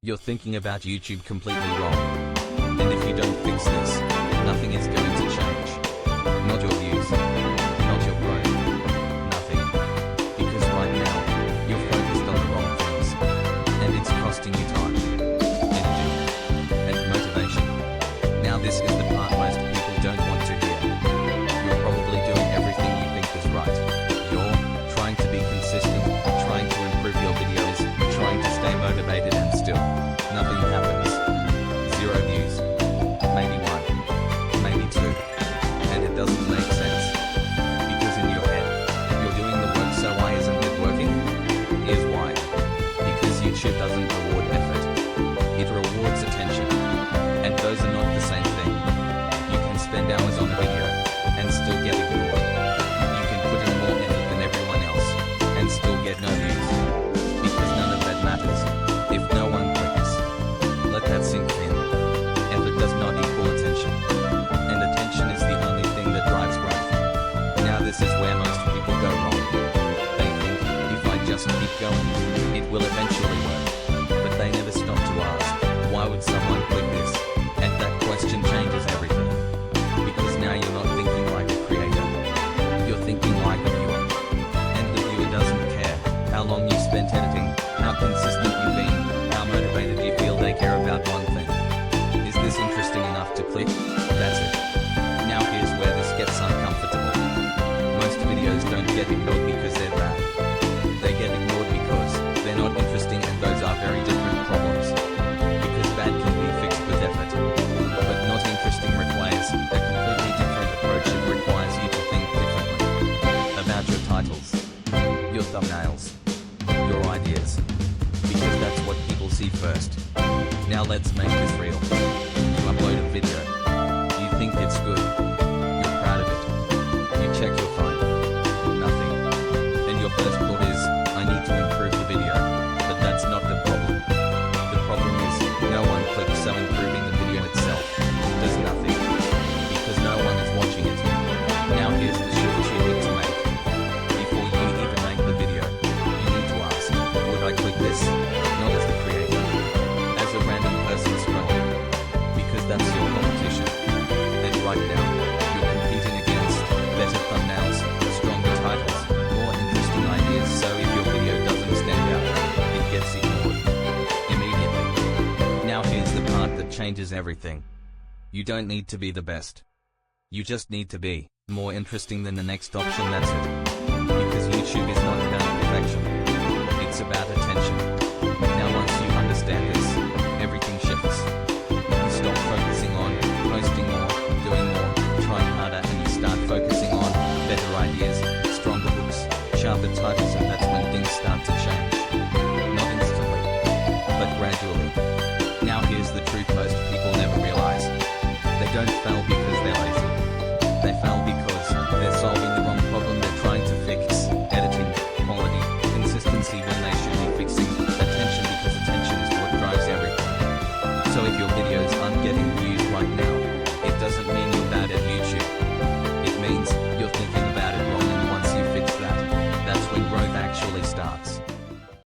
You're thinking about YouTube completely wrong. And if you don't fix this, nothing is going to change. Not your views, not your growth, nothing. Because right now, you're focused on the wrong things. And it's costing you time, energy, and motivation. Now this is the part most people don't want to hear. You're probably doing everything you think is right. You're trying to be consistent, trying to improve your videos, trying to stay motivated, and still, nothing happens. 0 views. Maybe 1. Maybe 2. And it doesn't make sense. Because in your head, you're doing the work, so why isn't it working? Here's why. Because YouTube doesn't reward effort. It rewards attention. And those are not the same thing. You can spend hours on a video, and still get ignored. You can put in more effort than everyone else, and still get no views. Because none of that matters. If no one clicks. Let that sink in. Effort does not equal attention. And attention is the only thing that drives growth. Now this is where most people go wrong. They think, if I just keep going, it will eventually work. But they never stop to ask, why would someone click this? And that question changes everything. Because now you're not thinking like a creator. You're thinking like a viewer. And the viewer doesn't care how long you spent editing, how consistent you've been, how motivated you feel. They care about one thing. Is this interesting enough to click? That's it. Now here's where this gets uncomfortable. Most videos don't get ignored because they're bad. They get ignored because they're not interesting, and those are very different problems. Because bad can be fixed with effort. But not interesting requires a completely different approach. It requires you to think differently. About your titles, your thumbnails, your ideas. Because that's what people see first. Now let's make this real. You upload a video. You think it's good. You're proud of it. You check your phone. Nothing. Then your first thought is, I need to improve the video. But that's not the problem. The problem is, no one clicks, so improving the video itself does nothing. Because no one is watching it. Now here's the shift you need to make. Before you even make the video, you need to ask, would I click this? Not as the creator. As a random person scrolling. Because that's your competition. And right now, you're competing against better thumbnails, stronger titles, more interesting ideas. So if your video doesn't stand out, it gets ignored. Immediately. Now here's the part that changes everything. You don't need to be the best. You just need to be more interesting than the next option. That's it. Because YouTube is not about perfection. It's about attention. Now once you understand this, everything shifts. You stop focusing on posting more, doing more, trying harder, and you start focusing on better ideas, stronger hooks, sharper titles, and that's when things start to change. Not instantly, but gradually. Now here's the truth most people never realize. They don't fail because they're lazy. They fail because they're solving the wrong problem they're trying to fix. Editing, quality, consistency when they should be fixing attention, because attention is what drives everything. So if your videos aren't getting views right now,